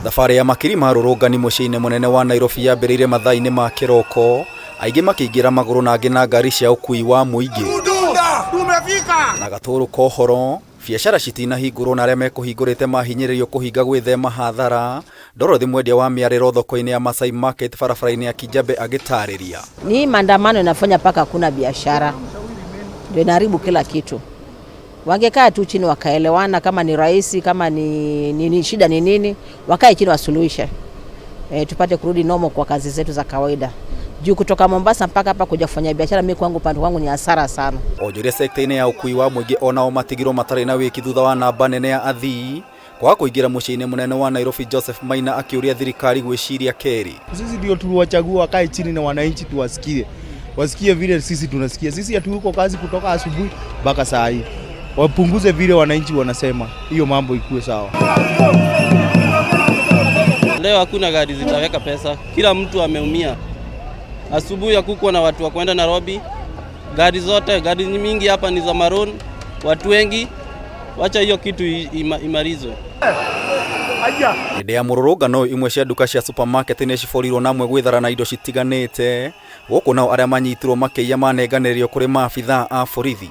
Thabarĩ ya makiri ma rũrũngani mũciĩ-inĩ mũnene wa Nairobi yambĩrĩirie mathaa-inĩ ma kĩroko, aingĩ makĩingĩra magũrũ na angĩ na ngari cia ũkui wa mũingĩ. Na Gatũrũ kohoro, biacara citinahingũrwo na arĩa mekũhingũrĩte mahinyĩrĩrio kũhinga gwĩthema hathara. Dorothy mwendia wa mĩarĩro thoko-inĩ ya Masai Market barabara-inĩ ya Kijabe agĩtarĩria. Ni maandamano inafanya paka hakuna biashara. Ndio inaharibu kila kitu. Wangekaa tu chini wakaelewana kama ni rahisi, kama ni shida ni nini, wakae chini wasuluhishe. Tupate kurudi normal kwa kazi zetu za kawaida. Juu kutoka Mombasa mpaka hapa kuja kufanya biashara mimi kwangu ni hasara sana. Onjore sekta-inĩ ya ũkui wa mũingĩ onao matigiro matarĩ na wĩki thutha wa namba nene ya athii kwa kũingĩra mũciĩ-inĩ mũnene wa Nairobi. Joseph Maina akĩũria thirikari gwĩciria keri. Sisi ndio tuliwachagua wakae chini na wananchi tuwasikie. Wasikie vile sisi tunasikia. Sisi hatuko kazi kutoka asubuhi mpaka saa hii. Wapunguze vile wananchi wanasema. Hiyo mambo ikuwe sawa. Leo hakuna gari zitaweka pesa. Kila mtu ameumia. Asubuhi hakukuwa na watu wa kwenda Nairobi. Gari mingi hapa ni za maroon. Watu wengi wacha hiyo kitu imarizwe. Hĩndĩ ya mũrũrũngano imwe cia nduka cia supermarket nĩ ciborirwo na amwe gwĩthara na indo citiganĩte. Gũkũ nao arĩa manyitirwo makĩiya manenganĩrĩrio kũrĩ maabithaa a borithi.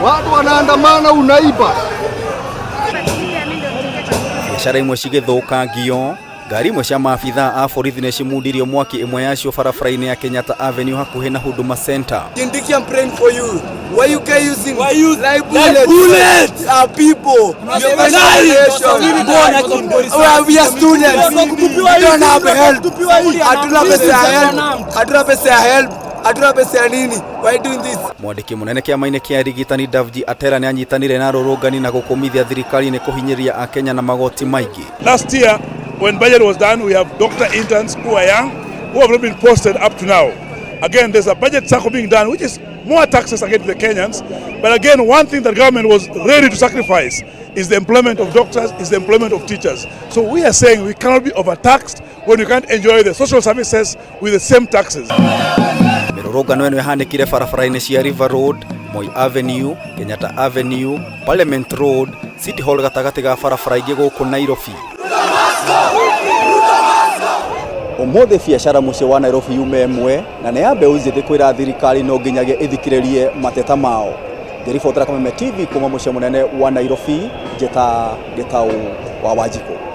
Watu wanaandamana unaiba. Biacara imwe cigĩthũkangio. Ngari imwe cia maabithaa a borithi nĩ cimundirio mwaki imwe yacio barabara-inĩ ya Kenyatta Avenue hakuhĩ na Huduma Center. Kindiki, I'm praying for you. Why you using like bullets? Our people. We are students. We don't have help. Hatuna pesa ya help. Hatuna pesa ya nini? Why doing this? Mwandĩki mũnene kĩama-inĩ kĩa arigitani Davji Atera nĩ anyitanire na rũrũngani na gũkũmithia thirikari nĩ kũhinyĩria Akenya na magoti maingĩ. Last year, when budget was done, we have doctor interns who are young, who have not been posted up to now. Again, there's a budget cycle being done, which is more taxes against the Kenyans. But again, one thing that government was ready to sacrifice is the employment of doctors, is the employment of teachers. So we are saying we cannot be overtaxed when you can't enjoy the social services with the same taxes. Mĩrũrũngano ĩno ĩhanĩkire barabara-inĩ cia River Road, Moi Avenue, Kenyatta Avenue, Parliament Road, City Hall gatagatĩ ga barabara ingĩ gũkũ Nairobi. Ũmũthĩ biacara mũciĩ wa Nairobi yume ĩmwe na nĩ ya mbeũ njĩthĩ kwĩra thirikari no nginyagia ĩthikĩrĩrie mateta mao. Ngĩribotera Kameme TV kuma mũciĩ mũnene wa Nairobi, Gĩtaũ wa Wanjikũ.